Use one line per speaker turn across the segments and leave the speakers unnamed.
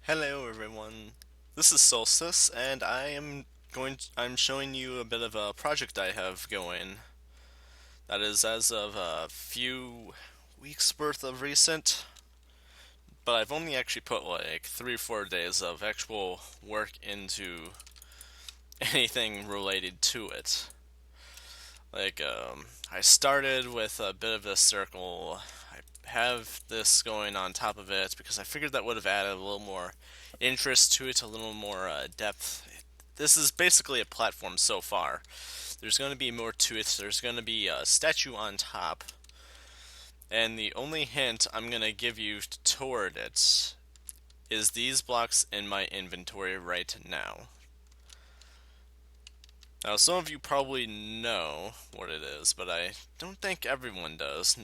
Hello everyone. This is Solstice and I'm showing you a bit of a project I have going. That is as of a few weeks worth of recent, but I've only actually put like 3 or 4 days of actual work into anything related to it. I started with a bit of a circle. I have this going on top of it because I figured that would have added a little more interest to it, a little more depth. This is basically a platform so far. There's going to be more to it. There's going to be a statue on top, and the only hint I'm going to give you toward it is these blocks in my inventory right now. Now, some of you probably know what it is, but I don't think everyone does.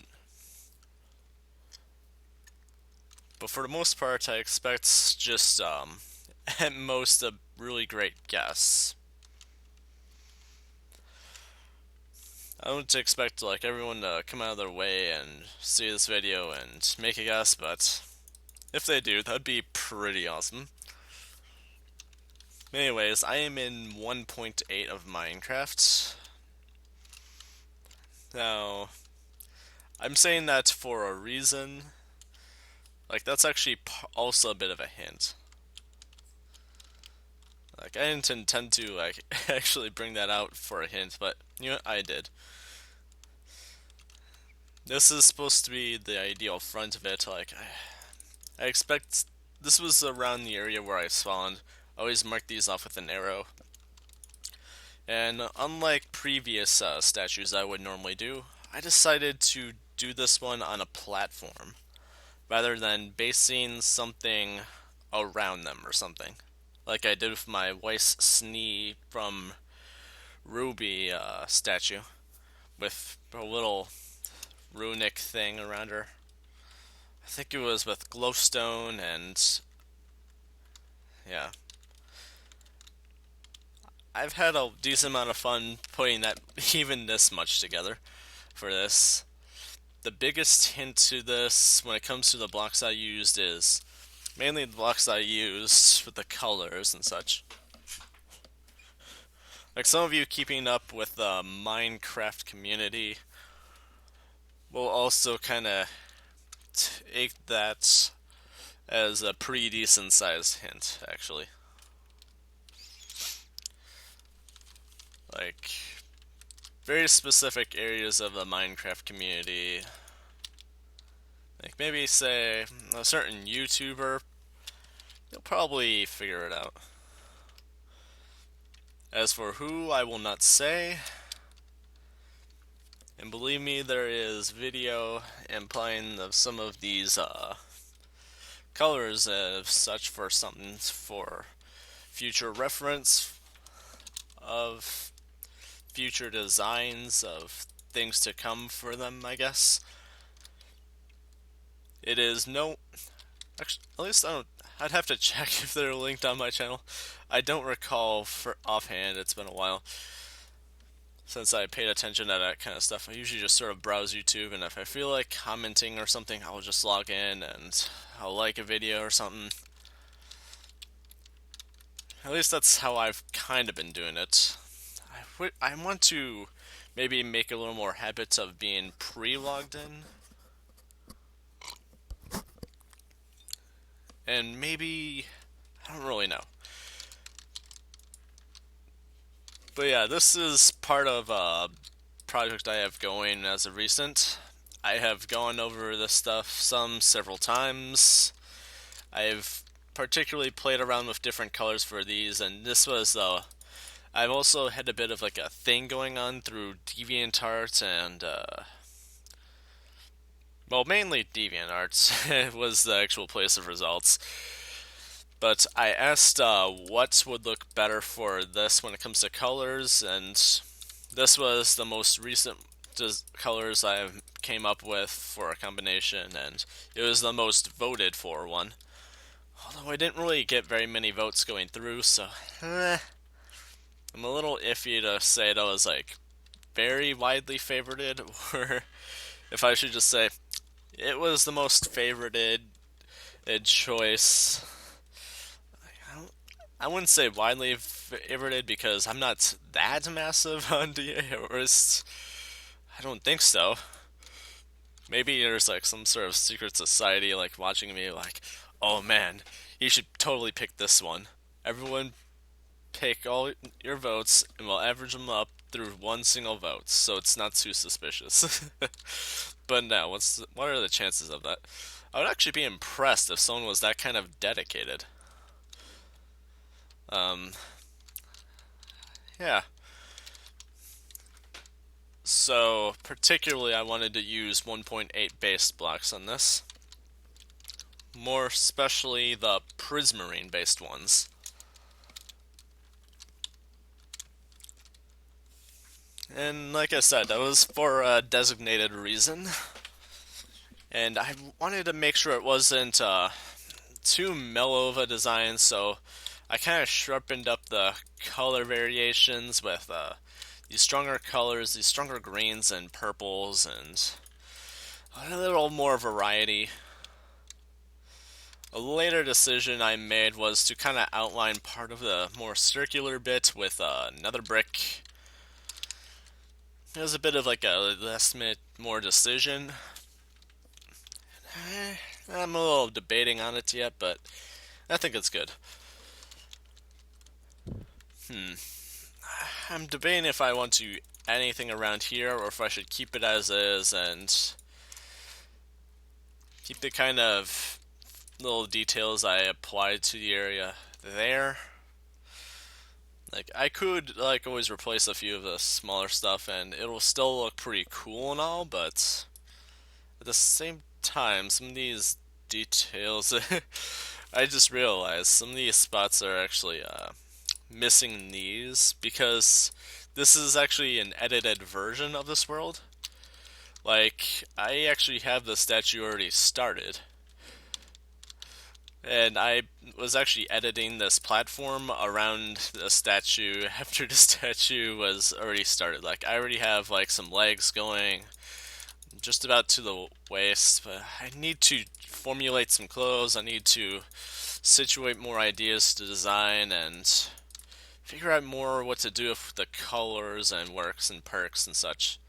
But for the most part, I expect just, at most, a really great guess. I don't expect like everyone to come out of their way and see this video and make a guess, but if they do, that'd be pretty awesome. Anyways, I am in 1.8 of Minecraft. Now, I'm saying that for a reason. Like, that's actually also a bit of a hint. Like, I didn't intend to, like, actually bring that out for a hint, but, you know what, I did. This is supposed to be the ideal front of it, like, I expect this was around the area where I spawned. I always mark these off with an arrow. And unlike previous statues I would normally do, I decided to do this one on a platform rather than basing something around them or something. Like I did with my Weiss Snee from Ruby statue with a little runic thing around her. I think it was with glowstone and yeah. I've had a decent amount of fun putting that even this much together for this. The biggest hint to this when it comes to the blocks I used is mainly the blocks I used with the colors and such. Like some of you keeping up with the Minecraft community will also kind of take that as a pretty decent sized hint, actually. Like, very specific areas of the Minecraft community. Like, maybe say a certain YouTuber, you'll probably figure it out. As for who, I will not say. And believe me, there is video implying of some of these colors of such for something for future reference of future designs of things to come for them, I guess. It is no. Actually, at least I don't. I'd have to check if they're linked on my channel. I don't recall for offhand. It's been a while since I paid attention to that kind of stuff. I usually just sort of browse YouTube, and if I feel like commenting or something, I'll just log in and I'll like a video or something. At least that's how I've kind of been doing it. I want to maybe make a little more habits of being pre-logged in. And maybe, I don't really know. But yeah, this is part of a project I have going as of recent. I have gone over this stuff several times. I've particularly played around with different colors for these, and this was I've also had a bit of like a thing going on through DeviantArt and well, mainly DeviantArt was the actual place of results. But I asked what would look better for this when it comes to colors, and this was the most recent colors I came up with for a combination, and it was the most voted for one. Although I didn't really get very many votes going through, so I'm a little iffy to say it was like very widely favorited, or if I should just say it was the most favorited choice. I wouldn't say widely favorited because I'm not that massive on DA, or I don't think so. Maybe there's like some sort of secret society like watching me like, oh man, you should totally pick this one. Everyone pick all your votes and we'll average them up through one single vote, so it's not too suspicious. But no, what are the chances of that? I would actually be impressed if someone was that kind of dedicated. Um, yeah. So, particularly, I wanted to use 1.8 based blocks on this. More especially the Prismarine based ones. And like I said, that was for a designated reason. And I wanted to make sure it wasn't too mellow of a design, so I kind of sharpened up the color variations with these stronger colors, these stronger greens and purples, and a little more variety. A later decision I made was to kind of outline part of the more circular bit with another brick. It was a bit of like a last minute more decision. I'm a little debating on it yet, but I think it's good. I'm debating if I want to add anything around here or if I should keep it as is and keep the kind of little details I applied to the area there. Like, I could, like, always replace a few of the smaller stuff and it'll still look pretty cool and all, but at the same time, some of these details, I just realized some of these spots are actually missing these because this is actually an edited version of this world. Like, I actually have the statue already started. And I was actually editing this platform around the statue after the statue was already started. Like, I already have, like, some legs going just about to the waist, but I need to formulate some clothes. I need to situate more ideas to design and figure out more what to do with the colors and works and perks and such.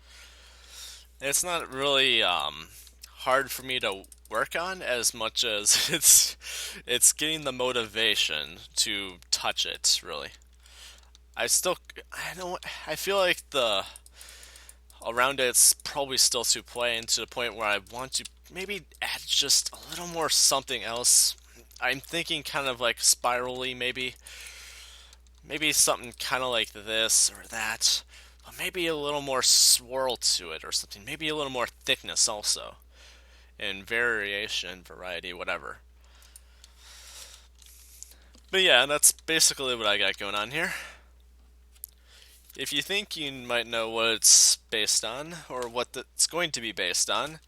It's not really hard for me to work on as much as it's getting the motivation to touch it. Really, I don't I feel like the around it's probably still too plain to the point where I want to maybe add just a little more something else. I'm thinking kind of like spirally, maybe something kind of like this or that, but maybe a little more swirl to it or something. Maybe a little more thickness also, and variation, variety, whatever. But yeah, that's basically what I got going on here. If you think you might know what it's based on, or what it's going to be based on,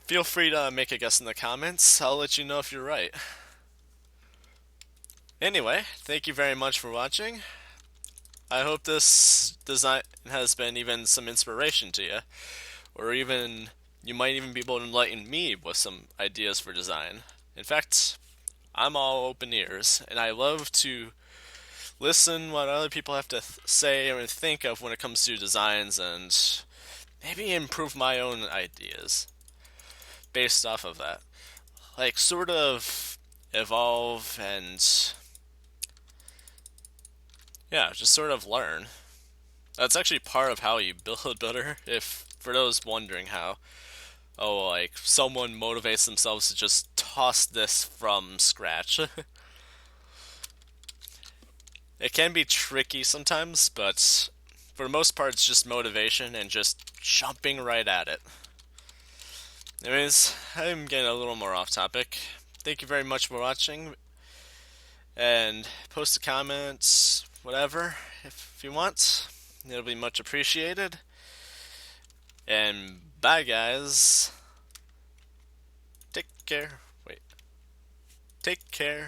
feel free to make a guess in the comments. I'll let you know if you're right. Anyway, thank you very much for watching. I hope this design has been even some inspiration to you, or even you might even be able to enlighten me with some ideas for design. In fact, I'm all open ears, and I love to listen what other people have to say or think of when it comes to designs and maybe improve my own ideas based off of that. Like, sort of evolve and, yeah, just sort of learn. That's actually part of how you build Builder, if for those wondering how. Oh, like, someone motivates themselves to just toss this from scratch. It can be tricky sometimes, but for the most part, it's just motivation and just jumping right at it. Anyways, I'm getting a little more off topic. Thank you very much for watching, and post a comment, whatever, if you want. It'll be much appreciated. And bye, guys. Take care. Wait. Take care.